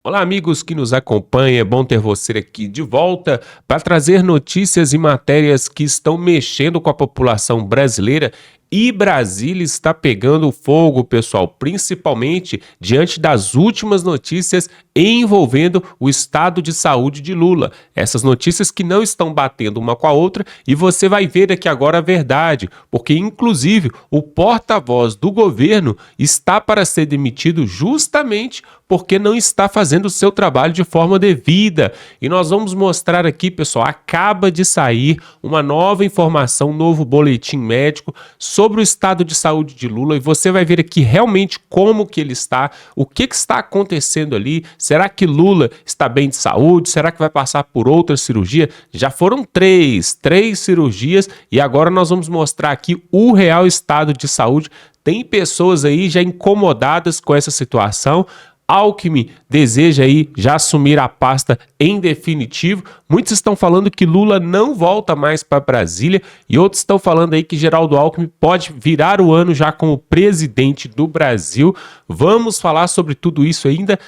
Olá, amigos que nos acompanham. É bom ter você aqui de volta para trazer notícias e matérias que estão mexendo com a população brasileira. E Brasília está pegando fogo, pessoal, principalmente diante das últimas notícias envolvendo o estado de saúde de Lula. Essas notícias que não estão batendo uma com a outra e você vai ver aqui agora a verdade, porque inclusive o porta-voz do governo está para ser demitido justamente porque não está fazendo o seu trabalho de forma devida. E nós vamos mostrar aqui, pessoal, acaba de sair uma nova informação, um novo boletim médico sobre o estado de saúde de Lula e você vai ver aqui realmente como que ele está, o que está acontecendo ali. Será que Lula está bem de saúde? Será que vai passar por outra cirurgia? Já foram três cirurgias e agora nós vamos mostrar aqui o real estado de saúde. Tem pessoas aí já incomodadas com essa situação. Alckmin deseja aí já assumir a pasta em definitivo. Muitos estão falando que Lula não volta mais para Brasília e outros estão falando aí que Geraldo Alckmin pode virar o ano já como presidente do Brasil. Vamos falar sobre tudo isso ainda.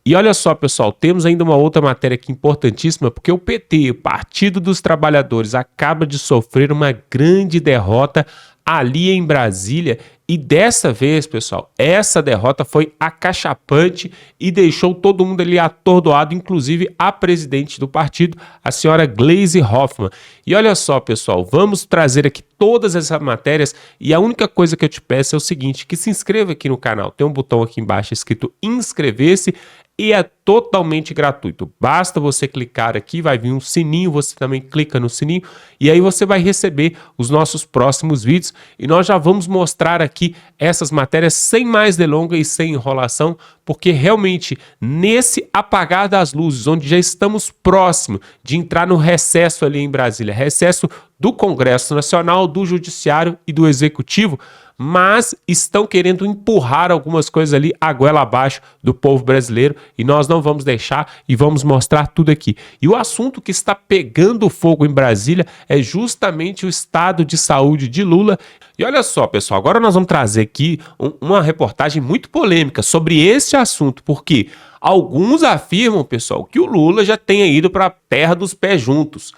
E olha só, pessoal, temos ainda uma outra matéria aqui importantíssima, porque o PT, o Partido dos Trabalhadores, acaba de sofrer uma grande derrota ali em Brasília. E dessa vez, pessoal, essa derrota foi acachapante e deixou todo mundo ali atordoado, inclusive a presidente do partido, a senhora Gleisi Hoffmann. E olha só, pessoal, vamos trazer aqui todas essas matérias e a única coisa que eu te peço é o seguinte, que se inscreva aqui no canal. Tem um botão aqui embaixo escrito inscrever-se e é totalmente gratuito. Basta você clicar aqui, vai vir um sininho, você também clica no sininho e aí você vai receber os nossos próximos vídeos e nós já vamos mostrar aqui essas matérias sem mais delonga e sem enrolação, porque realmente nesse apagar das luzes, onde já estamos próximos de entrar no recesso ali em Brasília, recesso do Congresso Nacional, do Judiciário e do Executivo, mas estão querendo empurrar algumas coisas ali a goela abaixo do povo brasileiro e nós não vamos deixar e vamos mostrar tudo aqui. E o assunto que está pegando fogo em Brasília é justamente o estado de saúde de Lula. E olha só, pessoal, agora nós vamos trazer aqui uma reportagem muito polêmica sobre esse assunto, porque alguns afirmam, pessoal, que o Lula já tenha ido para a terra dos pés juntos.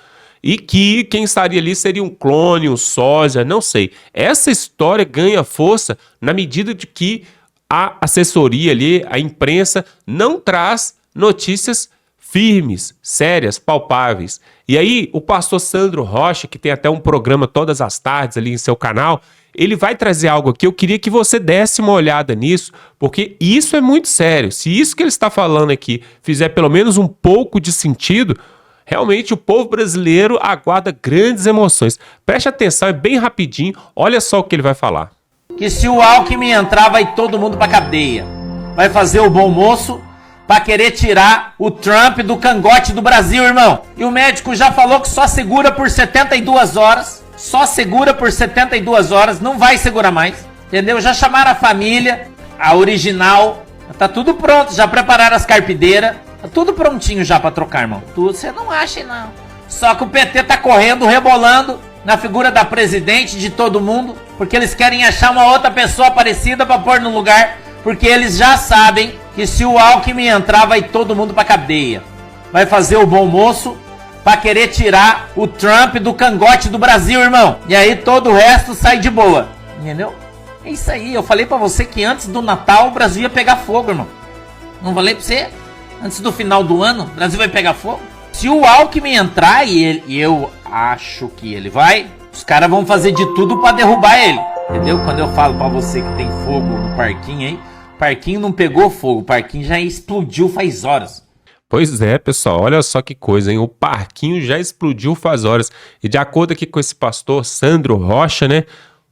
E que quem estaria ali seria um clone, um sósia, não sei. Essa história ganha força na medida de que a assessoria ali, a imprensa, não traz notícias firmes, sérias, palpáveis. E aí o pastor Sandro Rocha, que tem até um programa todas as tardes ali em seu canal, ele vai trazer algo aqui. Eu queria que você desse uma olhada nisso, porque isso é muito sério. Se isso que ele está falando aqui fizer pelo menos um pouco de sentido, realmente o povo brasileiro aguarda grandes emoções. Preste atenção, é bem rapidinho, olha só o que ele vai falar. Que se o Alckmin entrar, vai todo mundo pra cadeia. Vai fazer o bom moço pra querer tirar o Trump do cangote do Brasil, irmão. E o médico já falou que só segura por 72 horas. Só segura por 72 horas, não vai segurar mais. Entendeu? Já chamaram a família, a original. Tá tudo pronto, já prepararam as carpideiras. Tá tudo prontinho já pra trocar, irmão. Tudo, você não acha, não. Só que o PT tá correndo, rebolando na figura da presidente, de todo mundo, porque eles querem achar uma outra pessoa parecida pra pôr no lugar, porque eles já sabem que se o Alckmin entrar, vai todo mundo pra cadeia. Vai fazer o bom moço pra querer tirar o Trump do cangote do Brasil, irmão. E aí todo o resto sai de boa. Entendeu? É isso aí. Eu falei pra você que antes do Natal o Brasil ia pegar fogo, irmão. Não falei pra você? Antes do final do ano, o Brasil vai pegar fogo. Se o Alckmin entrar, e eu acho que ele vai, os caras vão fazer de tudo pra derrubar ele. Entendeu? Quando eu falo pra você que tem fogo no parquinho aí, o parquinho não pegou fogo, o parquinho já explodiu faz horas. Pois é, pessoal, olha só que coisa, hein? O parquinho já explodiu faz horas. E de acordo aqui com esse pastor Sandro Rocha, né?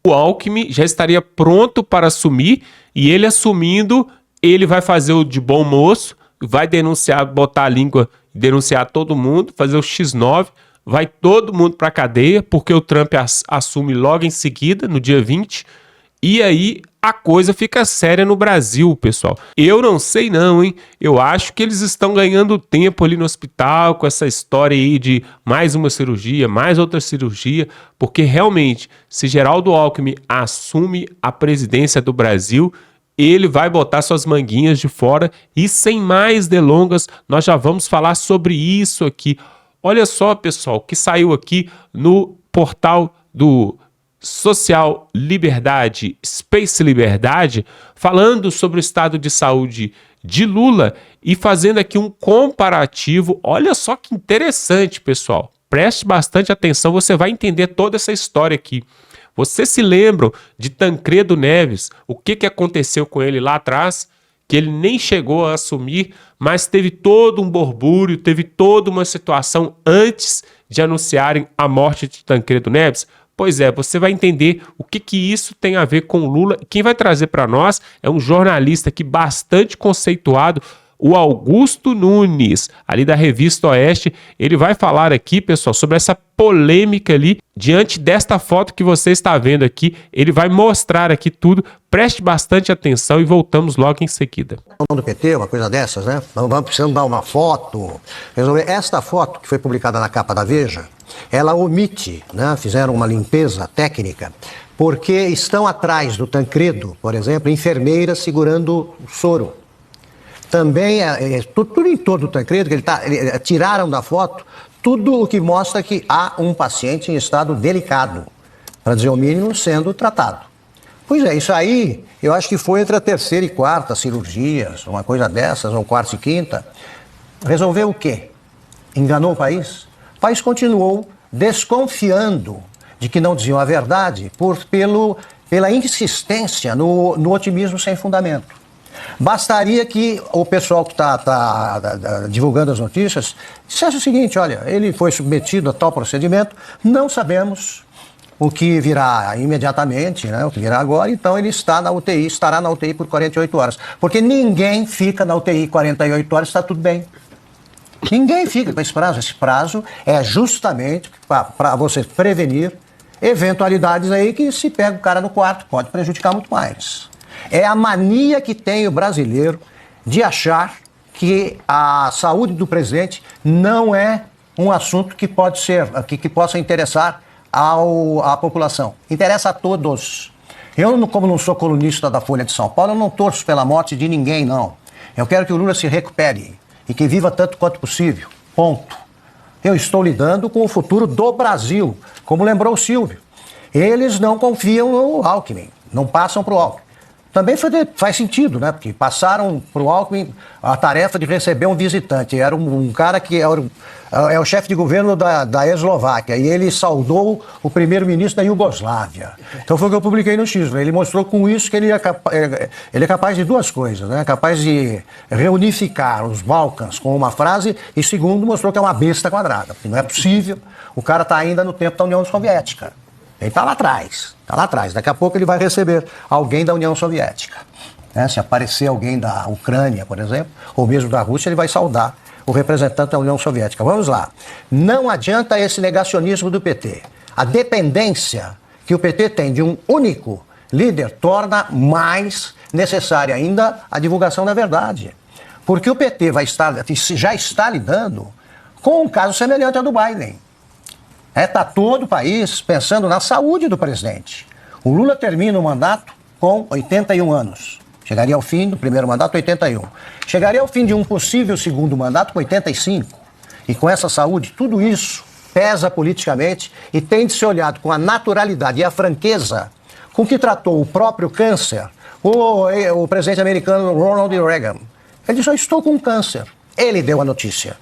O Alckmin já estaria pronto para assumir e ele assumindo, ele vai fazer o de bom moço, vai denunciar, botar a língua, denunciar todo mundo, fazer o X9, vai todo mundo para a cadeia, porque o Trump assume logo em seguida, no dia 20, e aí a coisa fica séria no Brasil, pessoal. Eu não sei não, hein? Eu acho que eles estão ganhando tempo ali no hospital com essa história aí de mais uma cirurgia, mais outra cirurgia, porque realmente, se Geraldo Alckmin assume a presidência do Brasil, ele vai botar suas manguinhas de fora e sem mais delongas, nós já vamos falar sobre isso aqui. Olha só, pessoal, que saiu aqui no portal do Social Liberdade, Space Liberdade, falando sobre o estado de saúde de Lula e fazendo aqui um comparativo. Olha só que interessante, pessoal. Preste bastante atenção, você vai entender toda essa história aqui. Vocês se lembram de Tancredo Neves? O que aconteceu com ele lá atrás? Que ele nem chegou a assumir, mas teve todo um borbúrio, teve toda uma situação antes de anunciarem a morte de Tancredo Neves. Pois é, você vai entender o que isso tem a ver com Lula. Quem vai trazer para nós é um jornalista aqui bastante conceituado, o Augusto Nunes, ali da Revista Oeste. Ele vai falar aqui, pessoal, sobre essa polêmica ali, diante desta foto que você está vendo aqui. Ele vai mostrar aqui tudo. Preste bastante atenção e voltamos logo em seguida. Do PT, uma coisa dessas, né? Vamos precisando dar uma foto. Resolver. Esta foto, que foi publicada na capa da Veja, ela omite, né? Fizeram uma limpeza técnica, porque estão atrás do Tancredo, por exemplo, enfermeiras segurando o soro. Também, tudo em torno do Tancredo, que tiraram da foto tudo o que mostra que há um paciente em estado delicado, para dizer o mínimo, sendo tratado. Pois é, isso aí, eu acho que foi entre a terceira e quarta cirurgias, uma coisa dessas, ou quarta e quinta. Resolveu o quê? Enganou o país? O país continuou desconfiando de que não diziam a verdade pela insistência no otimismo sem fundamento. Bastaria que o pessoal que está divulgando as notícias dissesse o seguinte: olha, ele foi submetido a tal procedimento, não sabemos o que virá imediatamente, né, o que virá agora, então ele estará na UTI por 48 horas. Porque ninguém fica na UTI 48 horas, está tudo bem. Ninguém fica com esse prazo. Esse prazo é justamente para você prevenir eventualidades aí que, se pega o cara no quarto, pode prejudicar muito mais. É a mania que tem o brasileiro de achar que a saúde do presidente não é um assunto que possa interessar à população. Interessa a todos. Eu, como não sou colunista da Folha de São Paulo, eu não torço pela morte de ninguém, não. Eu quero que o Lula se recupere e que viva tanto quanto possível. Ponto. Eu estou lidando com o futuro do Brasil, como lembrou o Silvio. Eles não confiam no Alckmin, não passam para o Alckmin. Também faz sentido, né? Porque passaram para o Alckmin a tarefa de receber um visitante. Era um cara que é o chefe de governo da Eslováquia, e ele saudou o primeiro-ministro da Iugoslávia. Então foi o que eu publiquei no X. Ele mostrou com isso que ele é capaz de duas coisas, né? Capaz de reunificar os Balcãs com uma frase, e segundo, mostrou que é uma besta quadrada. Porque não é possível, o cara está ainda no tempo da União Soviética. Ele está lá atrás, Daqui a pouco ele vai receber alguém da União Soviética. Né? Se aparecer alguém da Ucrânia, por exemplo, ou mesmo da Rússia, ele vai saudar o representante da União Soviética. Vamos lá. Não adianta esse negacionismo do PT. A dependência que o PT tem de um único líder torna mais necessária ainda a divulgação da verdade. Porque o PT já está lidando com um caso semelhante ao do Biden. Está todo o país pensando na saúde do presidente. O Lula termina o mandato com 81 anos. Chegaria ao fim do primeiro mandato, 81. Chegaria ao fim de um possível segundo mandato com 85. E com essa saúde, tudo isso pesa politicamente e tem de ser olhado com a naturalidade e a franqueza com que tratou o próprio câncer o presidente americano Ronald Reagan. Ele disse: eu estou com câncer. Ele deu a notícia.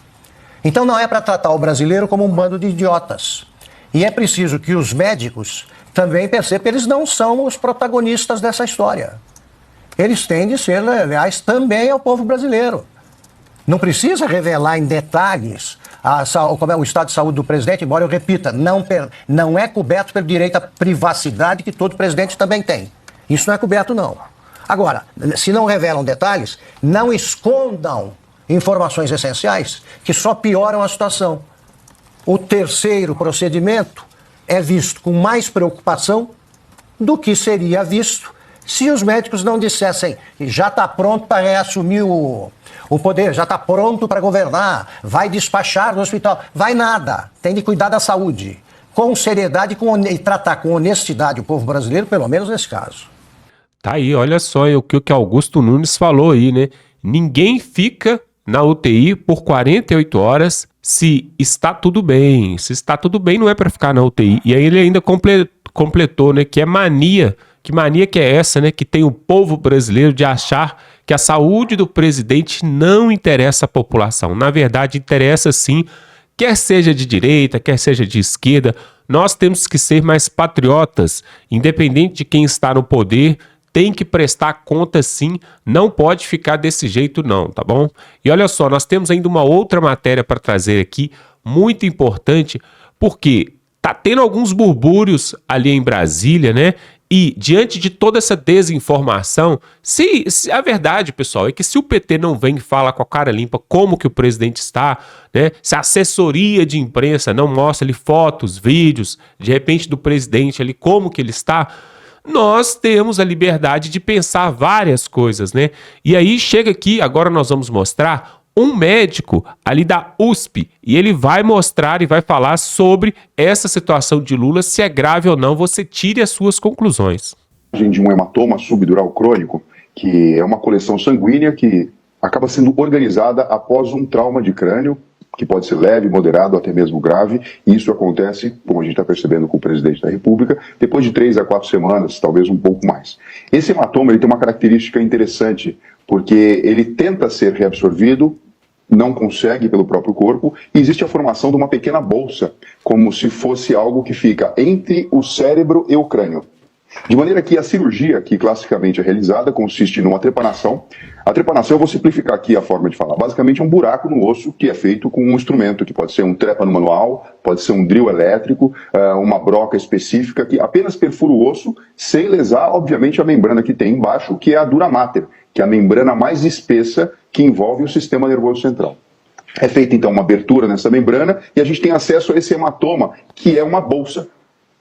Então não é para tratar o brasileiro como um bando de idiotas. E é preciso que os médicos também percebam que eles não são os protagonistas dessa história. Eles têm de ser leais também ao povo brasileiro. Não precisa revelar em detalhes como é o estado de saúde do presidente, embora eu repita, não é coberto pelo direito à privacidade que todo presidente também tem. Isso não é coberto, não. Agora, se não revelam detalhes, não escondam informações essenciais que só pioram a situação. O terceiro procedimento é visto com mais preocupação do que seria visto se os médicos não dissessem que já está pronto para reassumir o poder, já está pronto para governar, vai despachar no hospital. Vai nada. Tem de cuidar da saúde com seriedade e tratar com honestidade o povo brasileiro, pelo menos nesse caso. Tá aí, olha só o que Augusto Nunes falou aí, né? Ninguém fica na UTI por 48 horas se está tudo bem. Se está tudo bem, não é para ficar na UTI. E aí ele ainda completou, né, que é mania. Que mania que é essa, né? Que tem o povo brasileiro de achar que a saúde do presidente não interessa à população. Na verdade, interessa sim, quer seja de direita, quer seja de esquerda. Nós temos que ser mais patriotas, independente de quem está no poder. Tem que prestar conta sim, não pode ficar desse jeito não, tá bom? E olha só, nós temos ainda uma outra matéria para trazer aqui, muito importante, porque tá tendo alguns burbúrios ali em Brasília, né? E diante de toda essa desinformação, se a verdade, pessoal, é que se o PT não vem e fala com a cara limpa como que o presidente está, né? Se a assessoria de imprensa não mostra ali fotos, vídeos, de repente do presidente ali, como que ele está, nós temos a liberdade de pensar várias coisas, né? E aí chega aqui, agora nós vamos mostrar um médico ali da USP e ele vai mostrar e vai falar sobre essa situação de Lula, se é grave ou não, você tire as suas conclusões. De um hematoma subdural crônico, que é uma coleção sanguínea que acaba sendo organizada após um trauma de crânio, que pode ser leve, moderado, até mesmo grave, e isso acontece, como a gente está percebendo com o presidente da República, depois de 3 a 4 semanas, talvez um pouco mais. Esse hematoma ele tem uma característica interessante, porque ele tenta ser reabsorvido, não consegue pelo próprio corpo, e existe a formação de uma pequena bolsa, como se fosse algo que fica entre o cérebro e o crânio. De maneira que a cirurgia, que classicamente é realizada, consiste numa trepanação. A trepanação, eu vou simplificar aqui a forma de falar. Basicamente é um buraco no osso que é feito com um instrumento, que pode ser um trépano manual, pode ser um drill elétrico, uma broca específica, que apenas perfura o osso, sem lesar, obviamente, a membrana que tem embaixo, que é a dura mater, que é a membrana mais espessa que envolve o sistema nervoso central. É feita, então, uma abertura nessa membrana e a gente tem acesso a esse hematoma, que é uma bolsa,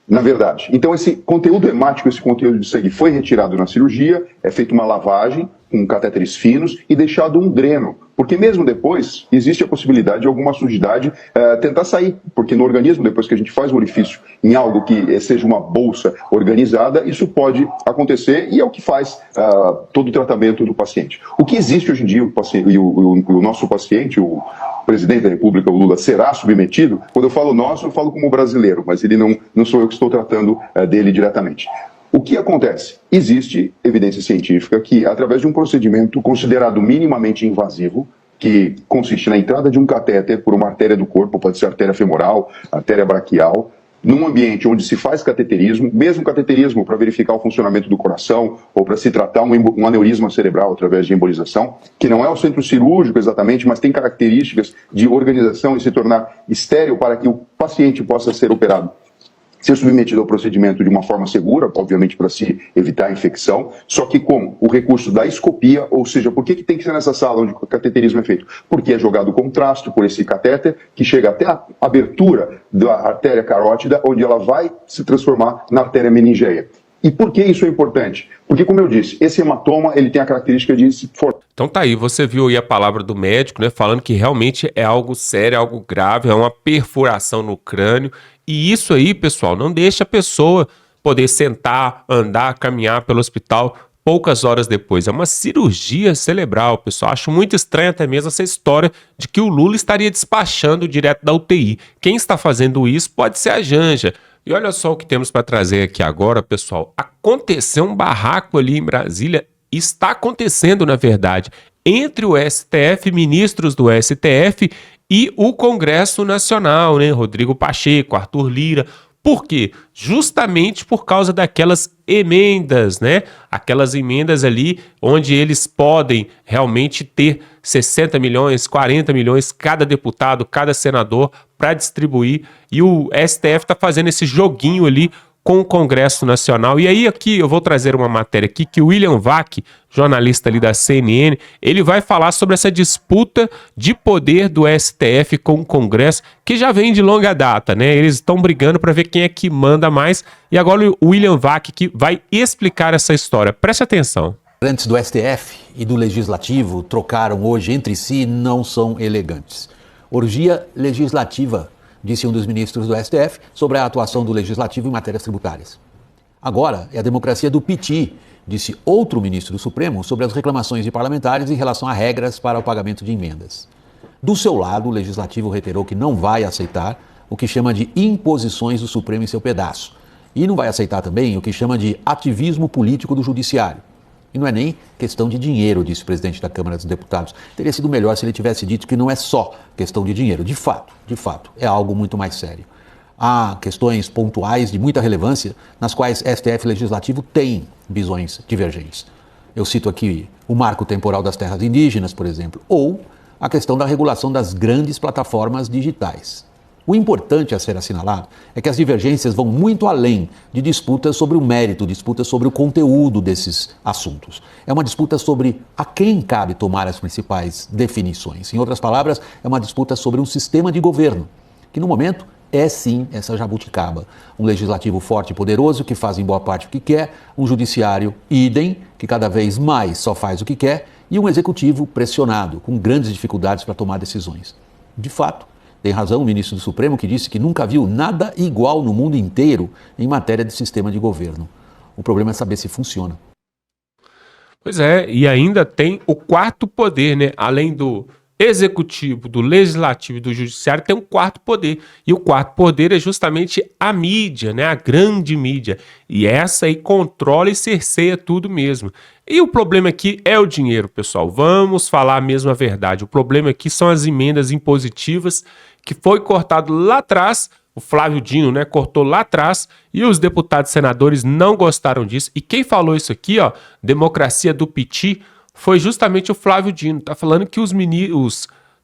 na verdade. Então esse conteúdo hemático, esse conteúdo de sangue foi retirado na cirurgia, é feita uma lavagem com catéteres finos e deixado um dreno, porque mesmo depois existe a possibilidade de alguma sujidade tentar sair, porque no organismo, depois que a gente faz o orifício em algo que seja uma bolsa organizada, isso pode acontecer e é o que faz todo o tratamento do paciente. O que existe hoje em dia, o nosso paciente, o presidente da República, o Lula, será submetido, quando eu falo nosso, eu falo como brasileiro, mas ele não sou eu que estou tratando dele diretamente. O que acontece? Existe evidência científica que, através de um procedimento considerado minimamente invasivo, que consiste na entrada de um catéter por uma artéria do corpo, pode ser artéria femoral, artéria braquial, num ambiente onde se faz cateterismo, mesmo cateterismo para verificar o funcionamento do coração ou para se tratar um aneurisma cerebral através de embolização, que não é o centro cirúrgico exatamente, mas tem características de organização e se tornar estéril para que o paciente possa ser operado. Ser submetido ao procedimento de uma forma segura, obviamente para se evitar a infecção, só que com o recurso da escopia, ou seja, por que tem que ser nessa sala onde o cateterismo é feito? Porque é jogado contraste por esse catéter, que chega até a abertura da artéria carótida, onde ela vai se transformar na artéria meningeia. E por que isso é importante? Porque, como eu disse, esse hematoma ele tem a característica de se formar. Então tá aí, você viu aí a palavra do médico, né, falando que realmente é algo sério, algo grave, é uma perfuração no crânio. E isso aí, pessoal, não deixa a pessoa poder sentar, andar, caminhar pelo hospital poucas horas depois. É uma cirurgia cerebral, pessoal. Acho muito estranho até mesmo essa história de que o Lula estaria despachando direto da UTI. Quem está fazendo isso pode ser a Janja. E olha só o que temos para trazer aqui agora, pessoal. Aconteceu um barraco ali em Brasília, está acontecendo, na verdade, entre o STF, ministros do STF e o Congresso Nacional, né? Rodrigo Pacheco, Arthur Lira. Por quê? Justamente por causa daquelas emendas, né? Aquelas emendas ali onde eles podem realmente ter 60 milhões, 40 milhões cada deputado, cada senador para distribuir. E o STF está fazendo esse joguinho ali com o Congresso Nacional. E aí aqui eu vou trazer uma matéria aqui que o William Vac, jornalista ali da CNN, ele vai falar sobre essa disputa de poder do STF com o Congresso, que já vem de longa data, né? Eles estão brigando para ver quem é que manda mais. E agora o William Vac que vai explicar essa história. Preste atenção. Antes do STF e do Legislativo trocaram hoje entre si não são elegantes. Orgia legislativa, disse um dos ministros do STF sobre a atuação do Legislativo em matérias tributárias. Agora é a democracia do piti disse outro ministro do Supremo sobre as reclamações de parlamentares em relação a regras para o pagamento de emendas. Do seu lado, o Legislativo reiterou que não vai aceitar o que chama de imposições do Supremo em seu pedaço. E não vai aceitar também o que chama de ativismo político do Judiciário. E não é nem questão de dinheiro, disse o presidente da Câmara dos Deputados. Teria sido melhor se ele tivesse dito que não é só questão de dinheiro. De fato, é algo muito mais sério. Há questões pontuais de muita relevância nas quais STF e Legislativo têm visões divergentes. Eu cito aqui o marco temporal das terras indígenas, por exemplo, ou a questão da regulação das grandes plataformas digitais. O importante a ser assinalado é que as divergências vão muito além de disputas sobre o mérito, disputas sobre o conteúdo desses assuntos. É uma disputa sobre a quem cabe tomar as principais definições. Em outras palavras, é uma disputa sobre um sistema de governo, que no momento é sim essa jabuticaba. Um legislativo forte e poderoso que faz em boa parte o que quer, um judiciário idem, que cada vez mais só faz o que quer, e um executivo pressionado, com grandes dificuldades para tomar decisões. De fato, tem razão o ministro do Supremo que disse que nunca viu nada igual no mundo inteiro em matéria de sistema de governo. O problema é saber se funciona. Pois é, e ainda tem o quarto poder, né? Além do executivo, do legislativo e do judiciário, tem um quarto poder. E o quarto poder é justamente a mídia, né? A grande mídia. E essa aí controla e cerceia tudo mesmo. E o problema aqui é o dinheiro, pessoal. Vamos falar mesmo a verdade. O problema aqui são as emendas impositivas que foi cortado lá atrás. O Flávio Dino, né, cortou lá atrás e os deputados e senadores não gostaram disso. E quem falou isso aqui, ó, democracia do Piti, foi justamente o Flávio Dino. Tá falando que os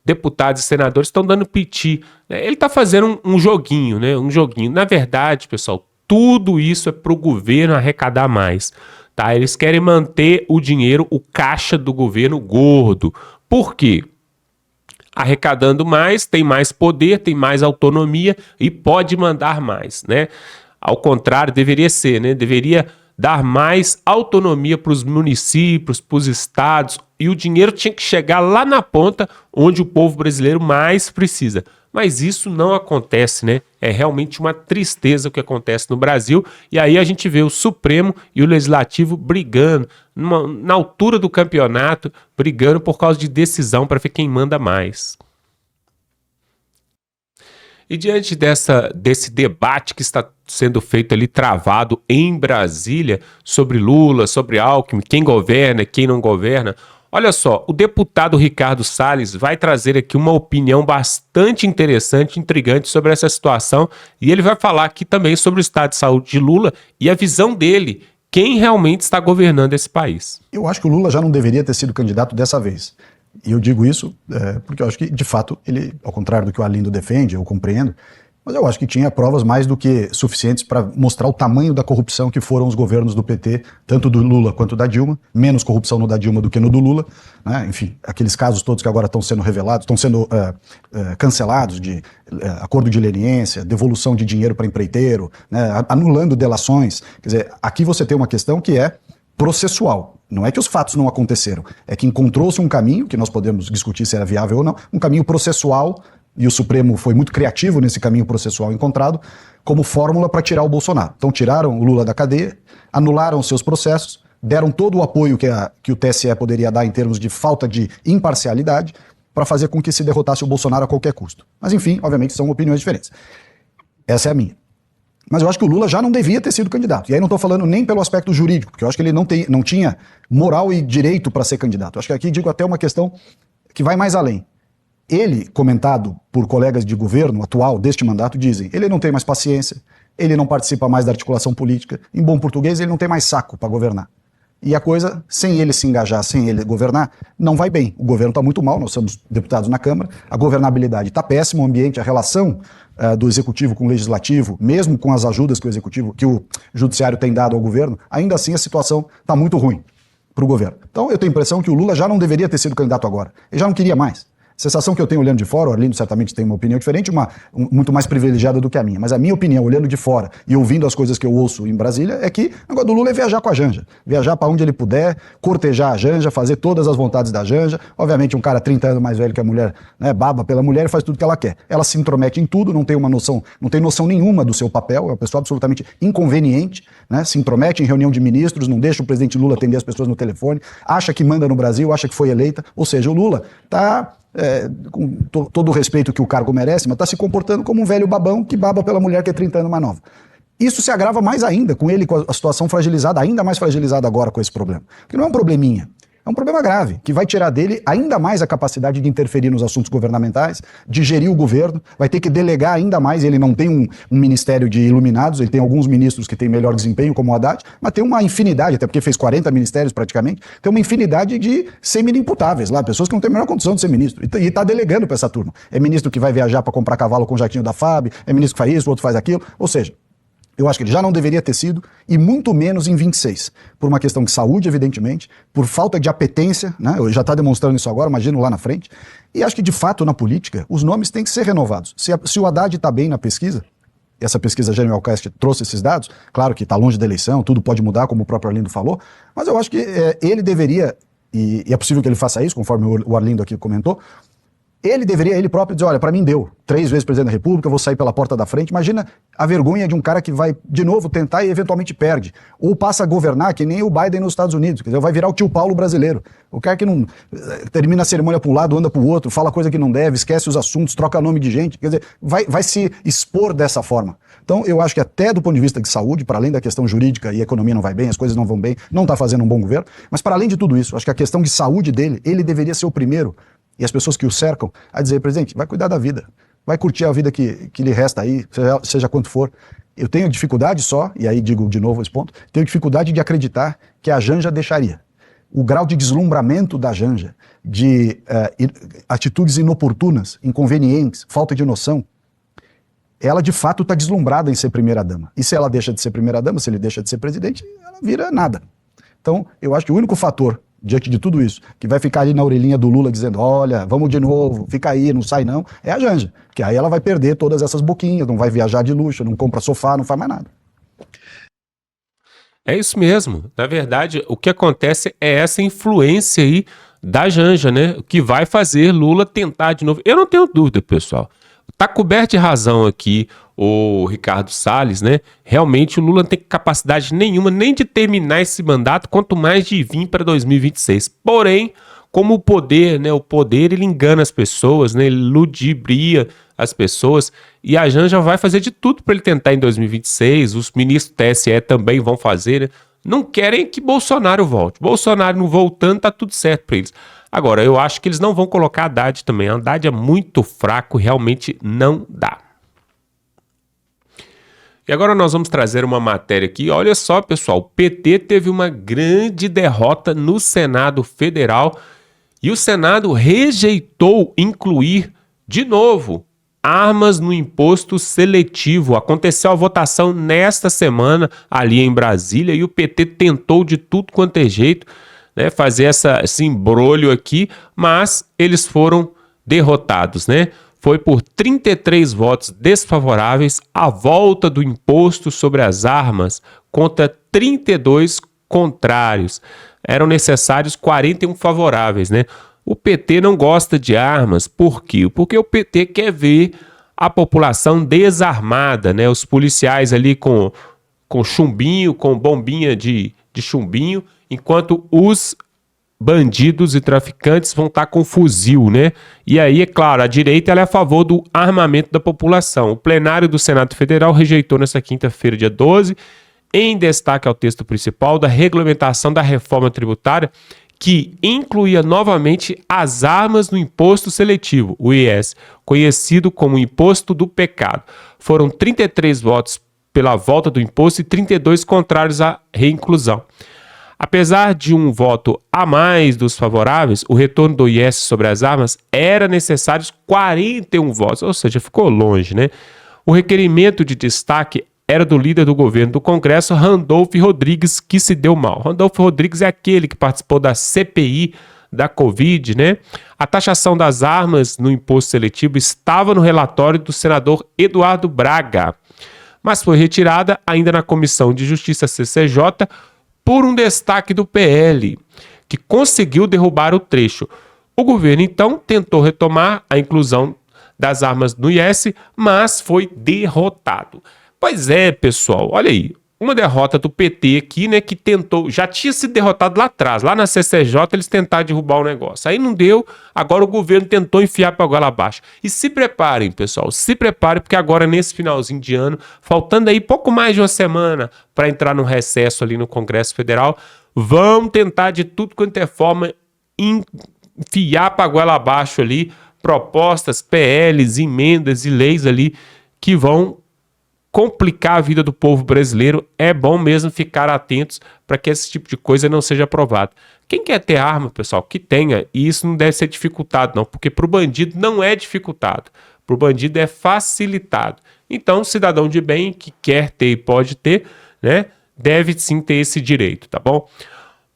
deputados e senadores estão dando piti. Ele tá fazendo um joguinho, né? Um joguinho. Na verdade, pessoal, tudo isso é para o governo arrecadar mais. Tá? Eles querem manter o dinheiro, o caixa do governo gordo. Por quê? Arrecadando mais, tem mais poder, tem mais autonomia e pode mandar mais, né? Ao contrário, deveria ser, né? Deveria dar mais autonomia para os municípios, para os estados, e o dinheiro tinha que chegar lá na ponta onde o povo brasileiro mais precisa. Mas isso não acontece, né? É realmente uma tristeza o que acontece no Brasil, e aí a gente vê o Supremo e o Legislativo brigando, na altura do campeonato, brigando por causa de decisão para ver quem manda mais. E diante desse debate que está sendo feito ali, travado em Brasília, sobre Lula, sobre Alckmin, quem governa, quem não governa, olha só, o deputado Ricardo Salles vai trazer aqui uma opinião bastante interessante, intrigante sobre essa situação, e ele vai falar aqui também sobre o estado de saúde de Lula e a visão dele, quem realmente está governando esse país. Eu acho que o Lula já não deveria ter sido candidato dessa vez. E eu digo isso porque eu acho que, de fato, ele, ao contrário do que o Arlindo defende, eu compreendo, mas eu acho que tinha provas mais do que suficientes para mostrar o tamanho da corrupção que foram os governos do PT, tanto do Lula quanto da Dilma, menos corrupção no da Dilma do que no do Lula, né? Enfim, aqueles casos todos que agora estão sendo revelados, estão sendo cancelados, de acordo de leniência, devolução de dinheiro para empreiteiro, né? Anulando delações. Quer dizer, aqui você tem uma questão que é processual. Não é que os fatos não aconteceram, é que encontrou-se um caminho, que nós podemos discutir se era viável ou não, um caminho processual, e o Supremo foi muito criativo nesse caminho processual encontrado, como fórmula para tirar o Bolsonaro. Então tiraram o Lula da cadeia, anularam seus processos, deram todo o apoio que o TSE poderia dar em termos de falta de imparcialidade, para fazer com que se derrotasse o Bolsonaro a qualquer custo. Mas enfim, obviamente são opiniões diferentes. Essa é a minha. Mas eu acho que o Lula já não devia ter sido candidato. E aí não estou falando nem pelo aspecto jurídico, porque eu acho que ele não tinha moral e direito para ser candidato. Eu acho que aqui digo até uma questão que vai mais além. Ele, comentado por colegas de governo atual deste mandato, dizem: ele não tem mais paciência, ele não participa mais da articulação política, em bom português, ele não tem mais saco para governar. E a coisa, sem ele se engajar, sem ele governar, não vai bem. O governo está muito mal, nós somos deputados na Câmara, a governabilidade está péssima, o ambiente, a relação do Executivo com o Legislativo, mesmo com as ajudas que o Judiciário tem dado ao governo, ainda assim a situação está muito ruim para o governo. Então eu tenho a impressão que o Lula já não deveria ter sido candidato agora. Ele já não queria mais. sensação que eu tenho olhando de fora, o Arlindo certamente tem uma opinião diferente, muito mais privilegiada do que a minha, mas a minha opinião, olhando de fora e ouvindo as coisas que eu ouço em Brasília, é que o negócio do Lula é viajar com a Janja, viajar para onde ele puder, cortejar a Janja, fazer todas as vontades da Janja. Obviamente um cara 30 anos mais velho que a mulher, né, baba pela mulher e faz tudo que ela quer. Ela se intromete em tudo, não tem noção nenhuma do seu papel, é uma pessoa absolutamente inconveniente, né, se intromete em reunião de ministros, não deixa o presidente Lula atender as pessoas no telefone, acha que manda no Brasil, acha que foi eleita, ou seja, o Lula está... com todo o respeito que o cargo merece, mas está se comportando como um velho babão que baba pela mulher que é 30 anos mais nova. Isso se agrava mais ainda com ele, com a situação fragilizada, ainda mais fragilizada agora com esse problema. Porque não é um probleminha, é um problema grave, que vai tirar dele ainda mais a capacidade de interferir nos assuntos governamentais, de gerir o governo, vai ter que delegar ainda mais. Ele não tem um ministério de iluminados, ele tem alguns ministros que têm melhor desempenho, como o Haddad, mas tem uma infinidade, até porque fez 40 ministérios praticamente, tem uma infinidade de semi-inimputáveis lá, pessoas que não têm a menor condição de ser ministro, e está delegando para essa turma. É ministro que vai viajar para comprar cavalo com o jatinho da FAB, é ministro que faz isso, o outro faz aquilo, ou seja, eu acho que ele já não deveria ter sido, e muito menos em 26, por uma questão de saúde, evidentemente, por falta de apetência, né? Já está demonstrando isso agora, imagino lá na frente, e acho que de fato na política os nomes têm que ser renovados. Se o Haddad está bem na pesquisa, e essa pesquisa Genial Quest trouxe esses dados, claro que está longe da eleição, tudo pode mudar, como o próprio Arlindo falou, mas eu acho que ele deveria, e é possível que ele faça isso, conforme o Arlindo aqui comentou, ele próprio dizer, olha, para mim deu, 3 vezes presidente da República, eu vou sair pela porta da frente. Imagina a vergonha de um cara que vai de novo tentar e eventualmente perde, ou passa a governar que nem o Biden nos Estados Unidos, quer dizer, vai virar o tio Paulo brasileiro, o cara que não termina a cerimônia para um lado, anda para o outro, fala coisa que não deve, esquece os assuntos, troca nome de gente, quer dizer, vai se expor dessa forma. Então eu acho que até do ponto de vista de saúde, para além da questão jurídica e a economia não vai bem, as coisas não vão bem, não está fazendo um bom governo, mas para além de tudo isso, acho que a questão de saúde dele, ele deveria ser o primeiro, e as pessoas que o cercam, a dizer, presidente, vai cuidar da vida, vai curtir a vida que lhe resta aí, seja quanto for. Eu tenho dificuldade só, e aí digo de novo esse ponto, tenho dificuldade de acreditar que a Janja deixaria. O grau de deslumbramento da Janja, de atitudes inoportunas, inconvenientes, falta de noção, ela de fato está deslumbrada em ser primeira-dama. E se ela deixa de ser primeira-dama, se ele deixa de ser presidente, ela vira nada. Então, eu acho que o único fator diante de tudo isso, que vai ficar ali na orelhinha do Lula dizendo, olha, vamos de novo, fica aí, não sai não, é a Janja, que aí ela vai perder todas essas boquinhas, não vai viajar de luxo, não compra sofá, não faz mais nada. É isso mesmo. Na verdade, o que acontece é essa influência aí da Janja, né? Que vai fazer Lula tentar de novo. Eu não tenho dúvida, pessoal. Tá coberto de razão aqui o Ricardo Salles, né? Realmente o Lula não tem capacidade nenhuma nem de terminar esse mandato, quanto mais de vir para 2026. Porém, como o poder, né? O poder ele engana as pessoas, né? Ele ludibria as pessoas e a Janja vai fazer de tudo para ele tentar em 2026. Os ministros do TSE também vão fazer, né? Não querem que Bolsonaro volte. Bolsonaro não voltando, tá tudo certo para eles. Agora, eu acho que eles não vão colocar Haddad também. Haddad é muito fraco, realmente não dá. E agora nós vamos trazer uma matéria aqui. Olha só, pessoal, o PT teve uma grande derrota no Senado Federal e o Senado rejeitou incluir, de novo, armas no imposto seletivo. Aconteceu a votação nesta semana ali em Brasília e o PT tentou de tudo quanto é jeito, né, fazer esse imbróglio aqui, mas eles foram derrotados, né? Foi por 33 votos desfavoráveis a volta do imposto sobre as armas contra 32 contrários. Eram necessários 41 favoráveis, né? O PT não gosta de armas, por quê? Porque o PT quer ver a população desarmada, né? Os policiais ali com chumbinho, com bombinha de chumbinho, enquanto os bandidos e traficantes vão estar com fuzil, né? E aí, é claro, a direita ela é a favor do armamento da população. O plenário do Senado Federal rejeitou nessa quinta-feira, dia 12, em destaque ao texto principal da regulamentação da reforma tributária, que incluía novamente as armas no imposto seletivo, o IS, conhecido como imposto do pecado. Foram 33 votos pela volta do imposto e 32 contrários à reinclusão. Apesar de um voto a mais dos favoráveis, o retorno do IS sobre as armas era necessário 41 votos, ou seja, ficou longe, né? O requerimento de destaque era do líder do governo do Congresso, Randolfo Rodrigues, que se deu mal. Randolfo Rodrigues é aquele que participou da CPI da Covid, né? A taxação das armas no imposto seletivo estava no relatório do senador Eduardo Braga, mas foi retirada ainda na Comissão de Justiça CCJ por um destaque do PL, que conseguiu derrubar o trecho. O governo, então, tentou retomar a inclusão das armas no IS, mas foi derrotado. Pois é, pessoal, olha aí, uma derrota do PT aqui, né, que tentou, já tinha sido derrotado lá atrás, lá na CCJ eles tentaram derrubar o negócio, aí não deu, agora o governo tentou enfiar para goela abaixo. E se preparem, pessoal, se preparem, porque agora nesse finalzinho de ano, faltando aí pouco mais de uma semana para entrar no recesso ali no Congresso Federal, vão tentar de tudo quanto é forma enfiar para goela abaixo ali propostas, PLs, emendas e leis ali que vão complicar a vida do povo brasileiro. É bom mesmo ficar atentos para que esse tipo de coisa não seja aprovado. Quem quer ter arma, pessoal, que tenha, e isso não deve ser dificultado não, porque para o bandido não é dificultado, para o bandido é facilitado. Então, cidadão de bem que quer ter e pode ter, né, deve sim ter esse direito, tá bom?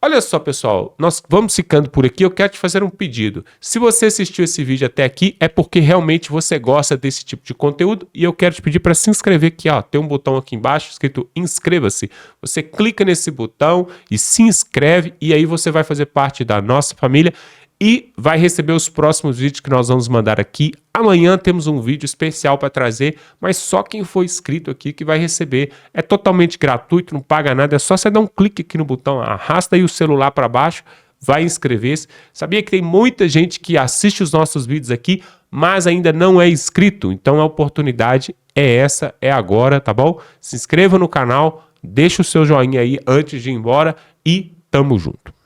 Olha só, pessoal, nós vamos ficando por aqui. Eu quero te fazer um pedido. Se você assistiu esse vídeo até aqui, é porque realmente você gosta desse tipo de conteúdo e eu quero te pedir para se inscrever aqui, ó. Tem um botão aqui embaixo escrito inscreva-se. Você clica nesse botão e se inscreve e aí você vai fazer parte da nossa família e vai receber os próximos vídeos que nós vamos mandar aqui. Amanhã temos um vídeo especial para trazer, mas só quem for inscrito aqui que vai receber. É totalmente gratuito, não paga nada, é só você dar um clique aqui no botão, arrasta aí o celular para baixo, vai inscrever-se. Sabia que tem muita gente que assiste os nossos vídeos aqui, mas ainda não é inscrito, então a oportunidade é essa, é agora, tá bom? Se inscreva no canal, deixa o seu joinha aí antes de ir embora e tamo junto.